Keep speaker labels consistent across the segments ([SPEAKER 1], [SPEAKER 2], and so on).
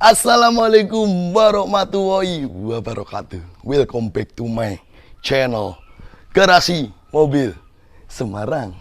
[SPEAKER 1] Assalamualaikum warahmatullahi wabarakatuh. Welcome back to my channel Garasi Mobil Semarang.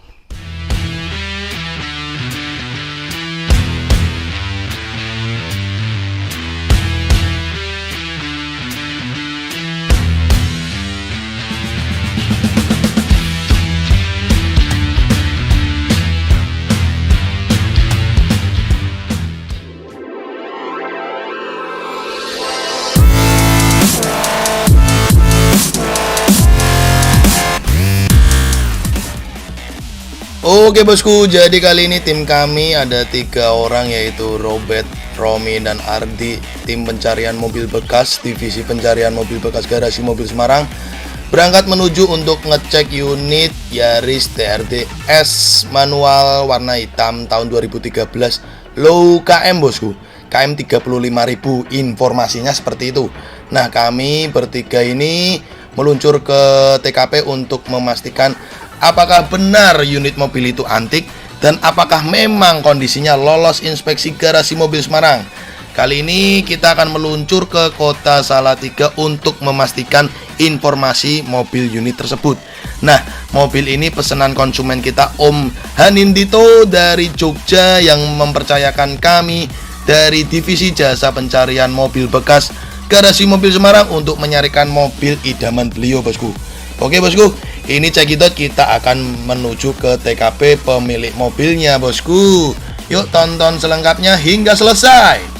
[SPEAKER 1] Oke bosku, jadi kali ini tim kami ada 3 orang, yaitu Robert, Romi, dan Ardi. Tim pencarian mobil bekas, divisi pencarian mobil bekas Garasi Mobil Semarang, berangkat menuju untuk ngecek unit Yaris TRD S manual warna hitam tahun 2013 low KM bosku, KM 35.000, informasinya seperti itu. Nah, kami bertiga ini meluncur ke TKP untuk memastikan apakah benar unit mobil itu antik dan apakah memang kondisinya lolos inspeksi Garasi Mobil Semarang. Kali ini kita akan meluncur ke kota Salatiga untuk memastikan informasi mobil unit tersebut. Nah, mobil ini pesanan konsumen kita Om Hanindito dari Jogja yang mempercayakan kami dari divisi jasa pencarian mobil bekas Garasi Mobil Semarang untuk menyarikan mobil idaman beliau bosku. Oke bosku, ini cekidot kita akan menuju ke TKP pemilik mobilnya bosku. Yuk tonton selengkapnya hingga selesai.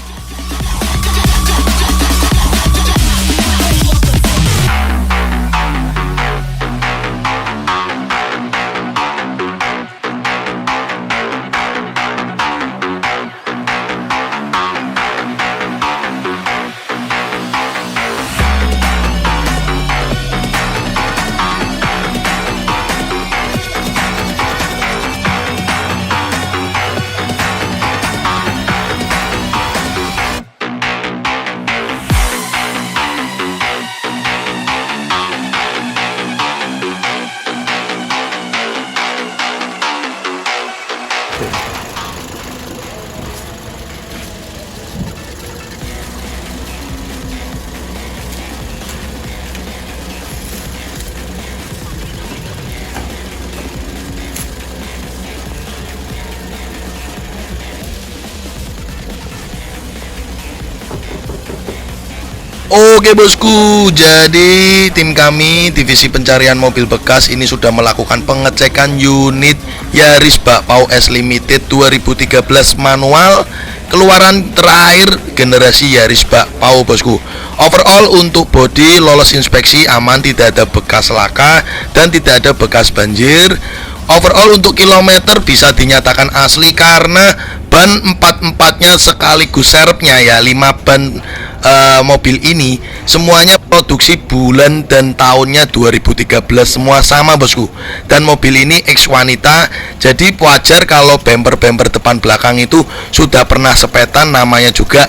[SPEAKER 1] Oke bosku, jadi tim kami divisi pencarian mobil bekas ini sudah melakukan pengecekan unit Yaris Bakpao S Limited 2013 manual keluaran terakhir generasi Yaris Bakpao bosku. Overall untuk bodi lolos inspeksi, aman, tidak ada bekas laka dan tidak ada bekas banjir. Overall untuk kilometer bisa dinyatakan asli karena ban empat-empatnya sekaligus serepnya ya, 5 ban mobil ini semuanya produksi bulan dan tahunnya 2013, semua sama bosku. Dan mobil ini ex wanita, jadi wajar kalau bumper-bumper depan belakang itu sudah pernah sepetan, namanya juga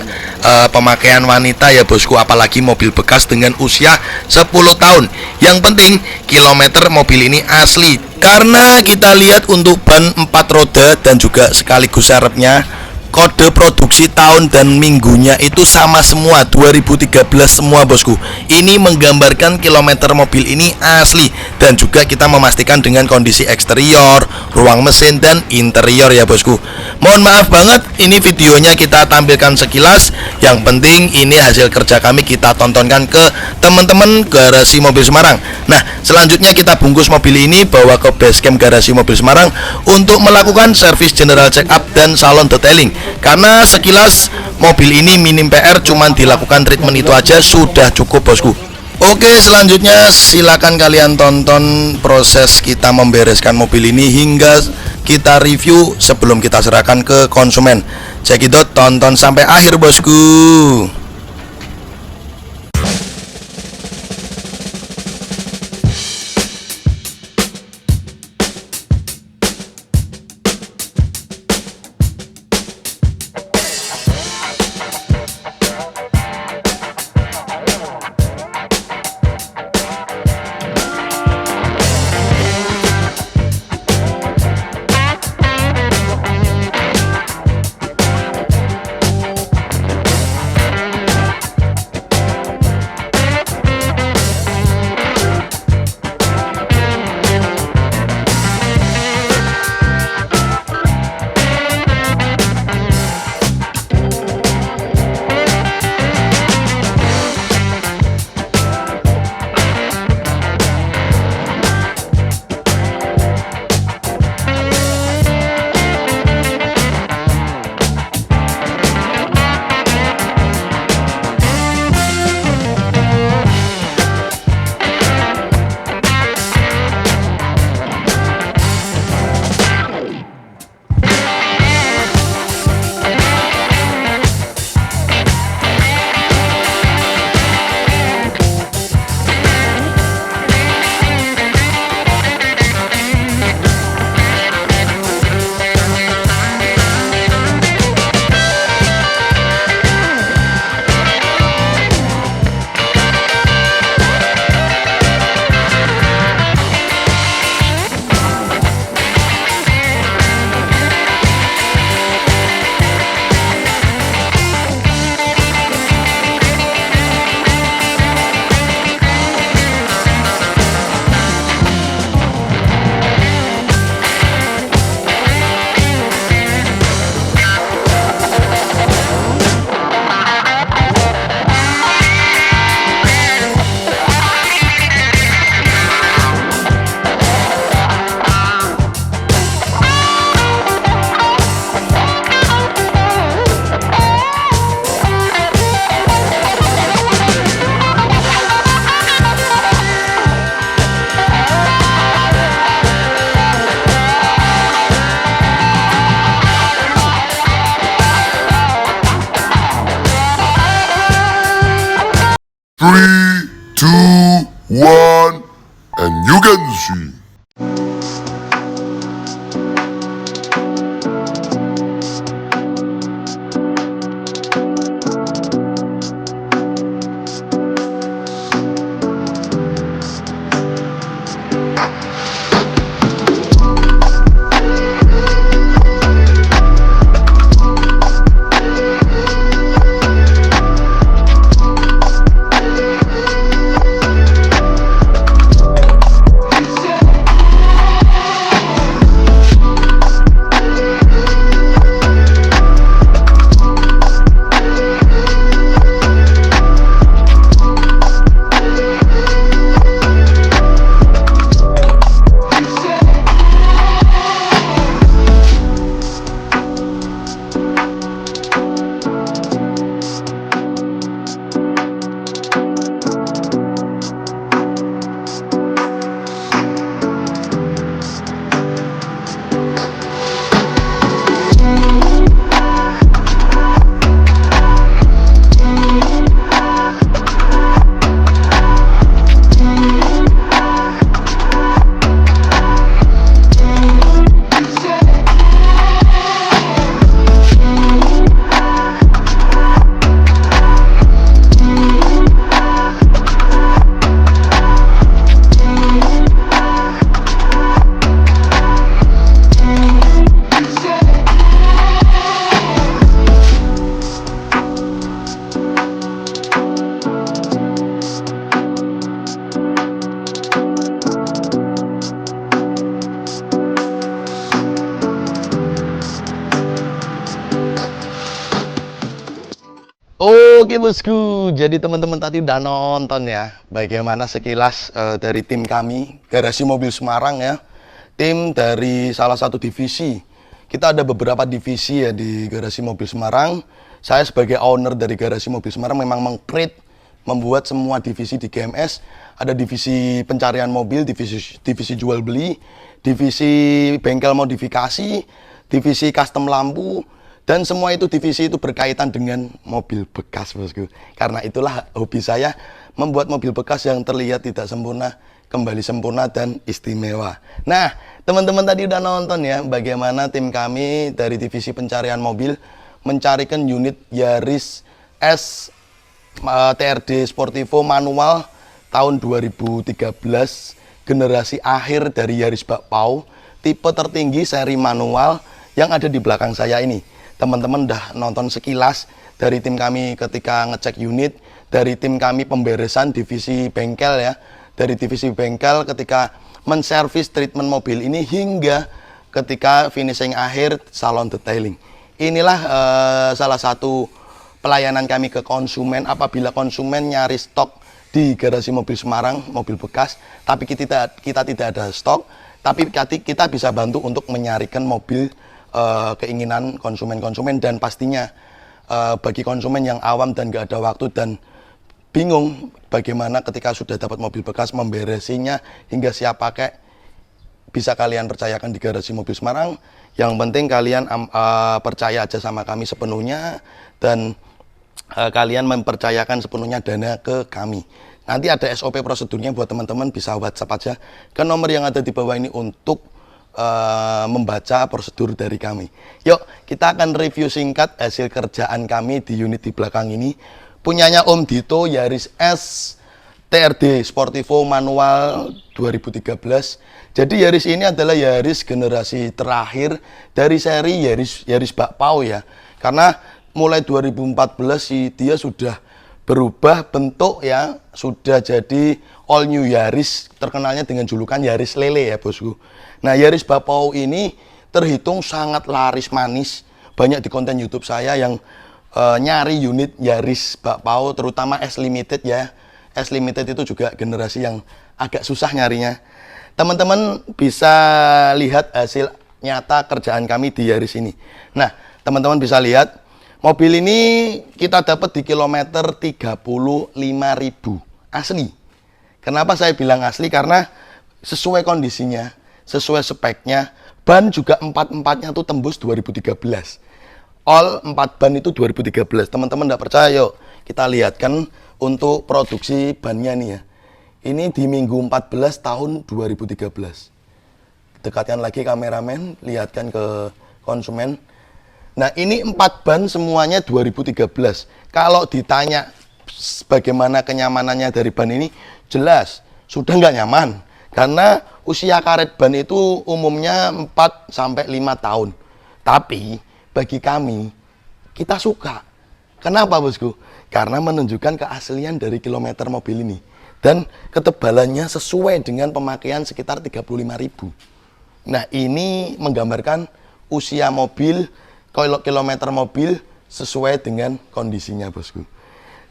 [SPEAKER 1] pemakaian wanita ya bosku, apalagi mobil bekas dengan usia 10 tahun. Yang penting kilometer mobil ini asli, karena kita lihat untuk ban 4 roda dan juga sekaligus serepnya, kode produksi tahun dan minggunya itu sama semua, 2013 semua bosku. Ini menggambarkan kilometer mobil ini asli, dan juga kita memastikan dengan kondisi eksterior, ruang mesin dan interior ya bosku. Mohon maaf banget, ini videonya kita tampilkan sekilas. Yang penting ini hasil kerja kami kita tontonkan ke teman-teman Garasi Mobil Semarang. Nah, selanjutnya kita bungkus mobil ini bawa ke basecamp Garasi Mobil Semarang untuk melakukan servis general check up dan salon detailing. Karena sekilas mobil ini minim PR, cuman dilakukan treatment itu aja sudah cukup bosku. Oke, selanjutnya silakan kalian tonton proses kita membereskan mobil ini hingga kita review sebelum kita serahkan ke konsumen. Cekidot, tonton sampai akhir bosku.
[SPEAKER 2] Three, two, one, and you can see.
[SPEAKER 1] Oke bosku, jadi teman-teman tadi udah nonton ya bagaimana sekilas dari tim kami Garasi Mobil Semarang ya. Tim dari salah satu divisi. Kita ada beberapa divisi ya di Garasi Mobil Semarang. Saya sebagai owner dari Garasi Mobil Semarang memang membuat semua divisi di GMS. Ada divisi pencarian mobil, divisi jual beli, divisi bengkel modifikasi, divisi custom lampu. Dan semua itu divisi itu berkaitan dengan mobil bekas bosku. Karena itulah hobi saya membuat mobil bekas yang terlihat tidak sempurna kembali sempurna dan istimewa. Nah teman-teman tadi udah nonton ya bagaimana tim kami dari divisi pencarian mobil mencarikan unit Yaris S TRD Sportivo manual tahun 2013 generasi akhir dari Yaris Bakpao tipe tertinggi seri manual yang ada di belakang saya ini. Teman-teman udah nonton sekilas dari tim kami ketika ngecek unit, dari tim kami pemberesan divisi bengkel ya, dari divisi bengkel ketika menservis treatment mobil ini hingga ketika finishing akhir salon detailing. Inilah salah satu pelayanan kami ke konsumen apabila konsumen nyari stok di Garasi Mobil Semarang, mobil bekas, tapi kita tidak ada stok, tapi kita bisa bantu untuk menyarikan mobil keinginan konsumen-konsumen dan pastinya bagi konsumen yang awam dan gak ada waktu dan bingung bagaimana ketika sudah dapat mobil bekas memberesinya hingga siap pakai, bisa kalian percayakan di Garasi Mobil Semarang. Yang penting kalian percaya aja sama kami sepenuhnya dan kalian mempercayakan sepenuhnya dana ke kami. Nanti ada SOP prosedurnya buat teman-teman, bisa WhatsApp aja ke nomor yang ada di bawah ini untuk membaca prosedur dari kami. Yuk kita akan review singkat hasil kerjaan kami di unit di belakang ini. Punyanya Om Dito, Yaris S TRD Sportivo manual 2013. Jadi Yaris ini adalah Yaris generasi terakhir dari seri Yaris Bakpao ya. Karena mulai 2014 sih dia sudah berubah bentuk ya, sudah jadi all new Yaris, terkenalnya dengan julukan Yaris Lele ya bosku. Nah Yaris Bakpao ini terhitung sangat laris manis, banyak di konten YouTube saya yang nyari unit Yaris Bakpao, terutama S Limited ya. S Limited itu juga generasi yang agak susah nyarinya. Teman-teman bisa lihat hasil nyata kerjaan kami di Yaris ini. Nah teman-teman bisa lihat mobil ini kita dapat di kilometer 35.000 asli. Kenapa saya bilang asli? Karena sesuai kondisinya, sesuai speknya, ban juga empat-empatnya tuh tembus 2013. All 4 ban itu 2013. Teman-teman enggak percaya, yuk kita lihat kan untuk produksi bannya nih ya. Ini di minggu 14 tahun 2013. Dekatkan lagi kameramen, lihatkan ke konsumen. Nah ini 4 ban semuanya 2013. Kalau ditanya bagaimana kenyamanannya dari ban ini, jelas sudah nggak nyaman. Karena usia karet ban itu umumnya 4-5 tahun. Tapi bagi kami, kita suka. Kenapa bosku? Karena menunjukkan keaslian dari kilometer mobil ini. Dan ketebalannya sesuai dengan pemakaian sekitar 35.000. Nah ini menggambarkan usia mobil, kilometer mobil sesuai dengan kondisinya bosku.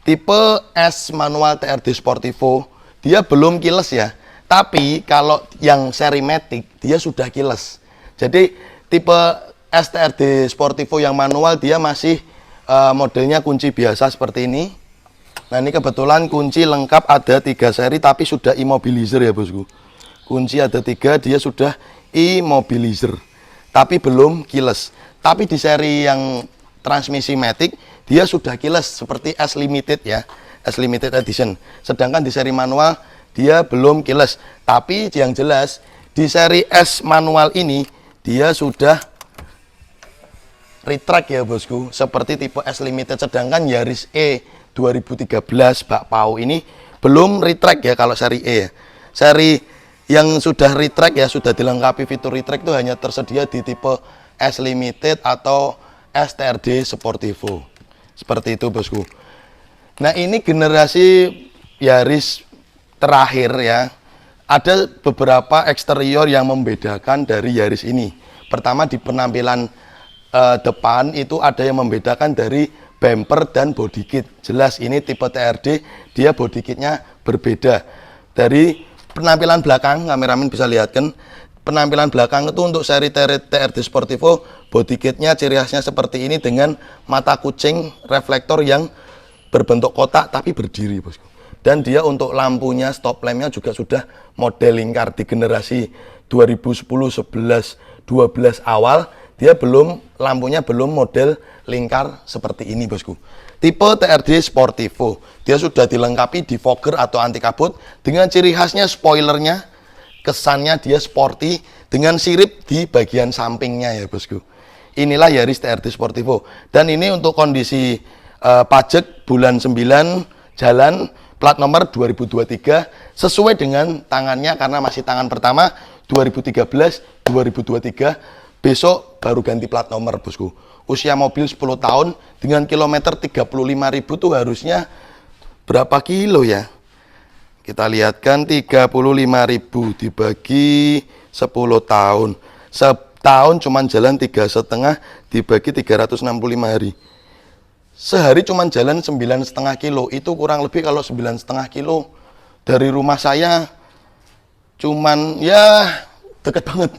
[SPEAKER 1] Tipe S manual TRD Sportivo, dia belum kiles ya. Tapi kalau yang seri Matic, dia sudah kiles. Jadi tipe S TRD Sportivo yang manual dia masih modelnya kunci biasa seperti ini. Nah ini kebetulan kunci lengkap ada 3 seri tapi sudah immobilizer ya bosku. Kunci ada 3, dia sudah immobilizer tapi belum keyless. Tapi di seri yang transmisi Matic dia sudah keyless seperti S Limited ya, S Limited Edition. Sedangkan di seri manual dia belum keyless. Tapi yang jelas di seri S manual ini dia sudah retract ya bosku, seperti tipe S Limited. Sedangkan Yaris E 2013 bak pau ini belum retract ya kalau seri E ya. Seri yang sudah retract ya, sudah dilengkapi fitur retract itu hanya tersedia di tipe S Limited atau STRD Sportivo. Seperti itu bosku. Nah ini generasi Yaris terakhir ya. Ada beberapa eksterior yang membedakan dari Yaris ini. Pertama di penampilan depan itu ada yang membedakan dari bumper dan body kit. Jelas ini tipe TRD, dia body kitnya berbeda. Dari penampilan belakang, kameramen bisa lihatkan, penampilan belakang itu untuk seri TRD Sportivo, body kitnya ciri khasnya seperti ini dengan mata kucing reflektor yang berbentuk kotak tapi berdiri bosku. Dan dia untuk lampunya, stop lampnya juga sudah model lingkar. Di generasi 2010, 11, 12 awal dia lampunya belum model lingkar seperti ini bosku. Tipe TRD Sportivo, dia sudah dilengkapi defogger atau anti kabut dengan ciri khasnya spoilernya, kesannya dia sporty dengan sirip di bagian sampingnya ya bosku. Inilah Yaris TRD Sportivo. Dan ini untuk kondisi pajak bulan 9 jalan plat nomor 2023 sesuai dengan tangannya karena masih tangan pertama 2013 2023. Besok baru ganti plat nomor bosku. Usia mobil 10 tahun dengan kilometer 35.000 tuh harusnya berapa kilo ya? Kita lihatkan 35.000 dibagi 10 tahun. Setahun cuman jalan 3,5 dibagi 365 hari. Sehari cuman jalan 9,5 kilo. Itu kurang lebih kalau 9,5 kilo dari rumah saya cuman ya deket banget.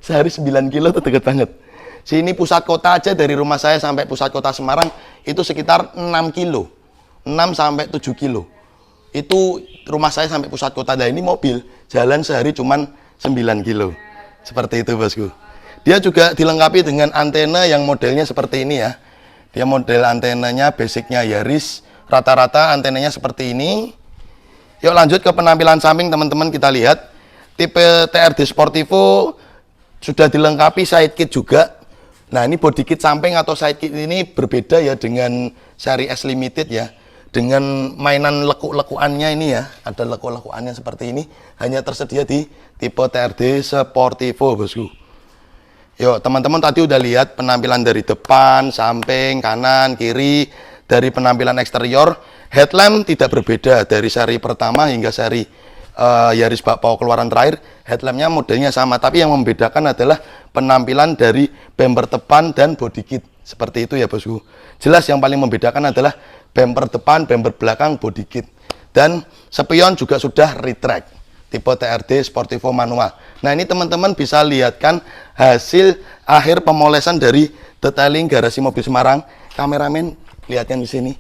[SPEAKER 1] Sehari 9 kilo itu deket banget. Sini pusat kota aja dari rumah saya sampai pusat kota Semarang itu sekitar 6 kilo. 6 sampai 7 kilo. Itu rumah saya sampai pusat kota. Nah ini mobil jalan sehari cuman 9 kilo. Seperti itu bosku. Dia juga dilengkapi dengan antena yang modelnya seperti ini ya. Dia model antenanya basicnya Yaris. Rata-rata antenanya seperti ini. Yuk lanjut ke penampilan samping teman-teman, kita lihat. Tipe TRD Sportivo sudah dilengkapi side kit juga. Nah ini body kit samping atau side kit ini berbeda ya dengan seri S Limited ya. Dengan mainan lekuk-lekuannya ini ya. Ada lekuk-lekuannya seperti ini. Hanya tersedia di tipe TRD Sportivo bosku. Yuk teman-teman tadi udah lihat penampilan dari depan, samping, kanan, kiri. Dari penampilan eksterior, headlamp tidak berbeda dari seri pertama hingga seri Yaris bak pau keluaran terakhir. Headlampnya modelnya sama, tapi yang membedakan adalah penampilan dari bumper depan dan body kit. Seperti itu ya bosku. Jelas yang paling membedakan adalah bumper depan, bumper belakang, body kit. Dan spion juga sudah retract tipe TRD Sportivo manual. Nah ini teman-teman bisa lihatkan hasil akhir pemolesan dari detailing garasi mobil Semarang. Kameramen lihatkan di sini.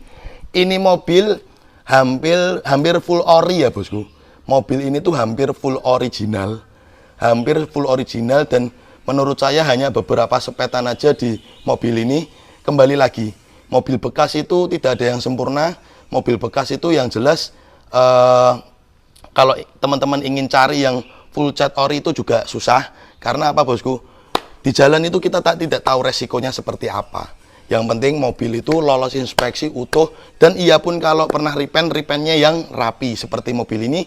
[SPEAKER 1] Ini mobil hampir full ori ya bosku. Mobil ini tuh hampir full original. Hampir full original dan menurut saya hanya beberapa sepetan aja di mobil ini. Kembali lagi, mobil bekas itu tidak ada yang sempurna. mobil bekas itu yang jelas kalau teman-teman ingin cari yang full cat ori itu juga susah. Karena apa bosku? Di jalan itu kita tidak tahu resikonya seperti apa. Yang penting mobil itu lolos inspeksi utuh, dan ia pun kalau pernah repaintnya yang rapi. Seperti mobil ini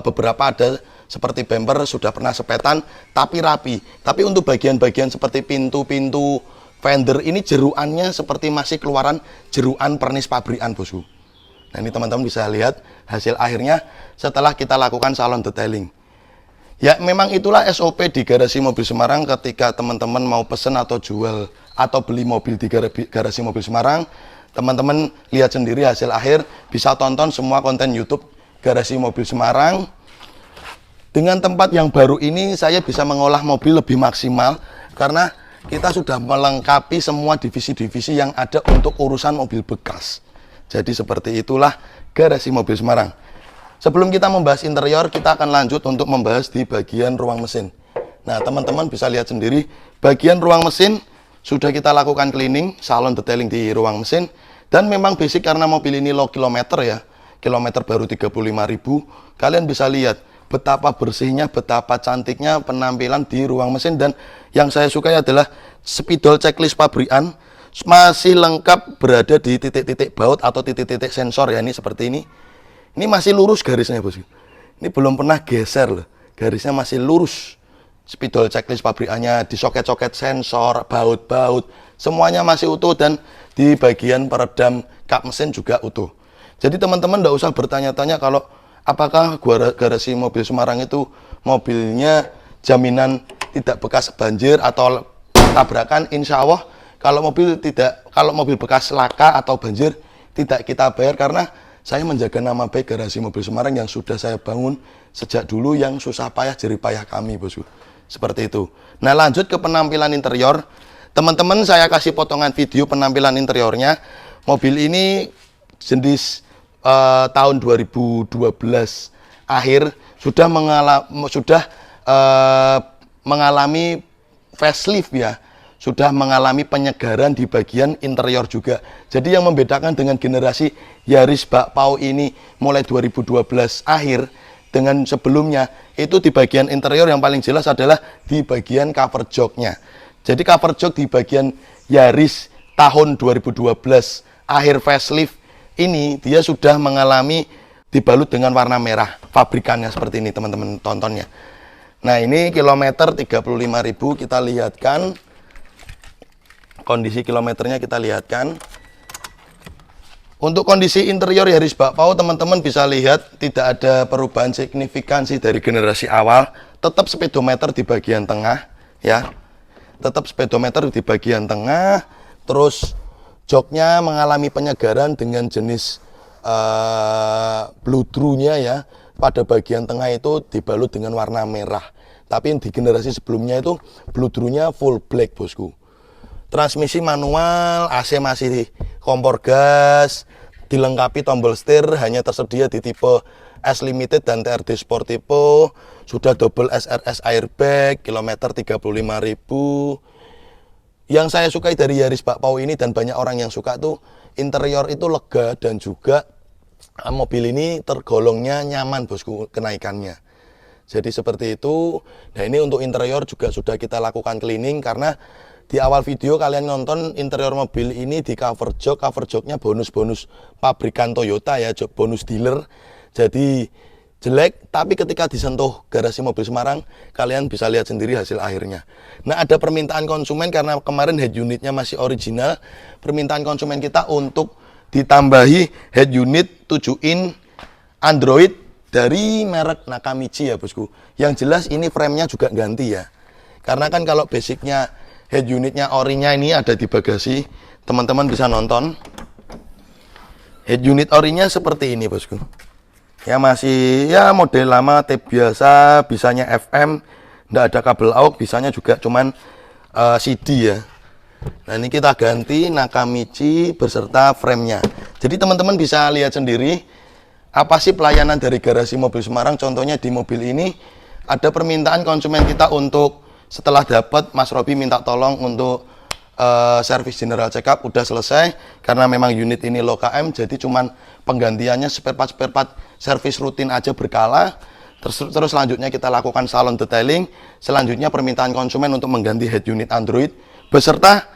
[SPEAKER 1] beberapa ada seperti bumper sudah pernah sepetan tapi rapi. Tapi untuk bagian-bagian seperti pintu-pintu fender ini jeruannya seperti masih keluaran jeruan pernis pabrikan bosku. Nah ini teman-teman bisa lihat hasil akhirnya setelah kita lakukan salon detailing. Ya memang itulah SOP di garasi mobil Semarang ketika teman-teman mau pesen atau jual atau beli mobil di garasi mobil Semarang. Teman-teman lihat sendiri hasil akhir, bisa tonton semua konten YouTube garasi mobil Semarang. Dengan tempat yang baru ini saya bisa mengolah mobil lebih maksimal karena kita sudah melengkapi semua divisi-divisi yang ada untuk urusan mobil bekas. Jadi seperti itulah garasi mobil Semarang. Sebelum kita membahas interior, kita akan lanjut untuk membahas di bagian ruang mesin. Nah, teman-teman bisa lihat sendiri, bagian ruang mesin sudah kita lakukan cleaning, salon detailing di ruang mesin. Dan memang basic karena mobil ini low kilometer ya, kilometer baru 35.000. Kalian bisa lihat betapa bersihnya, betapa cantiknya penampilan di ruang mesin. Dan yang saya sukai adalah spidol checklist pabrikan masih lengkap berada di titik-titik baut atau titik-titik sensor ya, ini seperti ini. Ini masih lurus garisnya bosku. Ini belum pernah geser loh. Garisnya masih lurus. Spidol checklist pabrikannya, di soket-soket sensor, baut-baut, semuanya masih utuh, dan di bagian peredam kap mesin juga utuh. Jadi teman-teman tidak usah bertanya-tanya kalau apakah garasi mobil Semarang itu mobilnya jaminan tidak bekas banjir atau tabrakan. Insya Allah kalau mobil bekas laka atau banjir tidak kita bayar, karena saya menjaga nama baik garasi mobil Semarang yang sudah saya bangun sejak dulu, yang susah payah jerih payah kami bosku. Seperti itu. Nah lanjut ke penampilan interior. Teman-teman saya kasih potongan video penampilan interiornya. Mobil ini jenis tahun 2012 akhir sudah mengalami facelift ya. Sudah mengalami penyegaran di bagian interior juga. Jadi yang membedakan dengan generasi Yaris Bakpao ini mulai 2012 akhir dengan sebelumnya, itu di bagian interior yang paling jelas adalah di bagian cover joknya. Jadi cover jok di bagian Yaris tahun 2012 akhir facelift ini dia sudah mengalami dibalut dengan warna merah pabrikannya seperti ini teman-teman tontonnya. Nah ini kilometer 35.000 kita lihatkan. Kondisi kilometernya kita lihatkan. Untuk kondisi interior Yaris Bakpao teman-teman bisa lihat tidak ada perubahan signifikansi dari generasi awal. Tetap speedometer di bagian tengah ya. Tetap speedometer di bagian tengah. Terus joknya mengalami penyegaran dengan jenis bludrunya ya. Pada bagian tengah itu dibalut dengan warna merah. Tapi di generasi sebelumnya itu bludrunya full black bosku. Transmisi manual, AC masih kompor gas, dilengkapi tombol setir, hanya tersedia di tipe S Limited dan TRD Sportivo, sudah double SRS airbag, kilometer 35.000. Yang saya sukai dari Yaris Bakpao ini dan banyak orang yang suka tuh interior itu lega, dan juga mobil ini tergolongnya nyaman bosku kenaikannya. Jadi seperti itu. Nah ini untuk interior juga sudah kita lakukan cleaning, karena di awal video kalian nonton interior mobil ini di cover joknya bonus-bonus pabrikan Toyota ya, bonus dealer. Jadi jelek, tapi ketika disentuh garasi mobil Semarang kalian bisa lihat sendiri hasil akhirnya. Nah ada permintaan konsumen karena kemarin head unitnya masih original. Permintaan konsumen kita untuk ditambahi head unit 7 in Android dari merek Nakamichi ya bosku. Yang jelas ini framenya juga ganti ya. Karena kan kalau basicnya head unitnya orinya ini ada di bagasi, teman-teman bisa nonton. Head unit orinya seperti ini bosku. Ya masih ya model lama, tape biasa, bisanya FM, nggak ada kabel aux, bisanya juga cuman CD ya. Nah ini kita ganti Nakamichi beserta framenya. Jadi teman-teman bisa lihat sendiri apa sih pelayanan dari garasi mobil Semarang. Contohnya di mobil ini ada permintaan konsumen kita untuk setelah dapat, Mas Robi minta tolong untuk servis general check up udah selesai. Karena memang unit ini low KM, jadi cuman penggantiannya spare part servis rutin aja berkala. Terus selanjutnya kita lakukan salon detailing. Selanjutnya permintaan konsumen untuk mengganti head unit Android beserta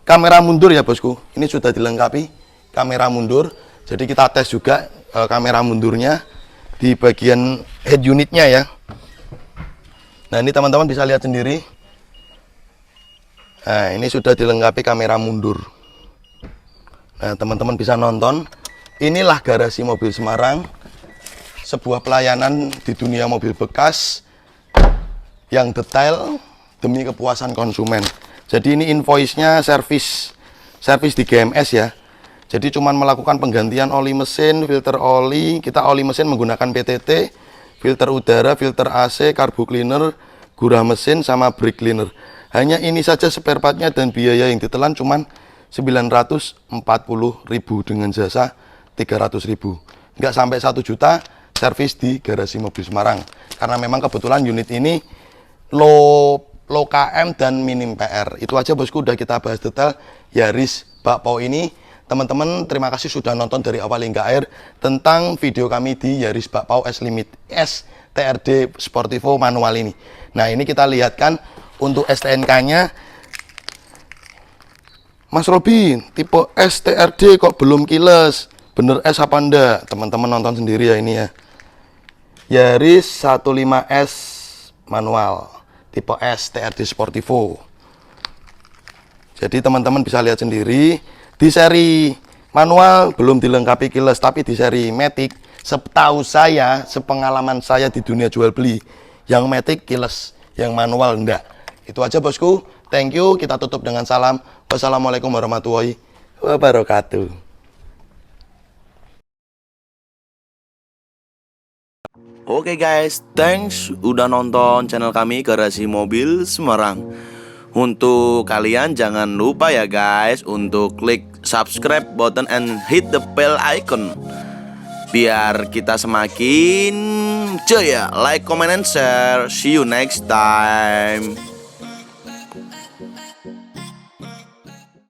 [SPEAKER 1] kamera mundur ya bosku. Ini sudah dilengkapi kamera mundur. Jadi kita tes juga kamera mundurnya di bagian head unitnya ya. Nah ini teman-teman bisa lihat sendiri. Nah ini sudah dilengkapi kamera mundur. Nah teman-teman bisa nonton. Inilah Garasi Mobil Semarang, sebuah pelayanan di dunia mobil bekas yang detail demi kepuasan konsumen. Jadi ini invoice-nya servis di GMS ya. Jadi cuman melakukan penggantian oli mesin, filter oli, kita oli mesin menggunakan PTT, filter udara, filter AC, carbo cleaner, gurah mesin sama brake cleaner. Hanya ini saja spare partnya dan biaya yang ditelan cuman 940.000 dengan jasa 300.000. Nggak sampai 1 juta servis di Garasi Mobil Semarang. Karena memang kebetulan unit ini low KM dan minim PR. Itu aja bosku, udah kita bahas detail Yaris Bakpao ini. Teman-teman terima kasih sudah nonton dari awal hingga akhir tentang video kami di Yaris Bakpao S TRD Sportivo manual ini. Nah ini kita lihatkan untuk STNK-nya. Mas Robi, tipe S TRD kok belum kiles? Bener S apa enggak? Teman-teman nonton sendiri ya ini ya. Yaris 15S manual tipe S TRD Sportivo. Jadi teman-teman bisa lihat sendiri. Di seri manual belum dilengkapi kiles, tapi di seri Matic, setahu saya, sepengalaman saya di dunia jual beli, yang Matic kiles, yang manual enggak. Itu aja bosku. Thank you. Kita tutup dengan salam. Wassalamualaikum warahmatullahi wabarakatuh.
[SPEAKER 3] Oke guys, thanks udah nonton channel kami Garasi Mobil Semarang. Untuk kalian jangan lupa ya guys untuk klik subscribe button and hit the bell icon biar kita semakin jaya. Like, comment, and share. See you next time.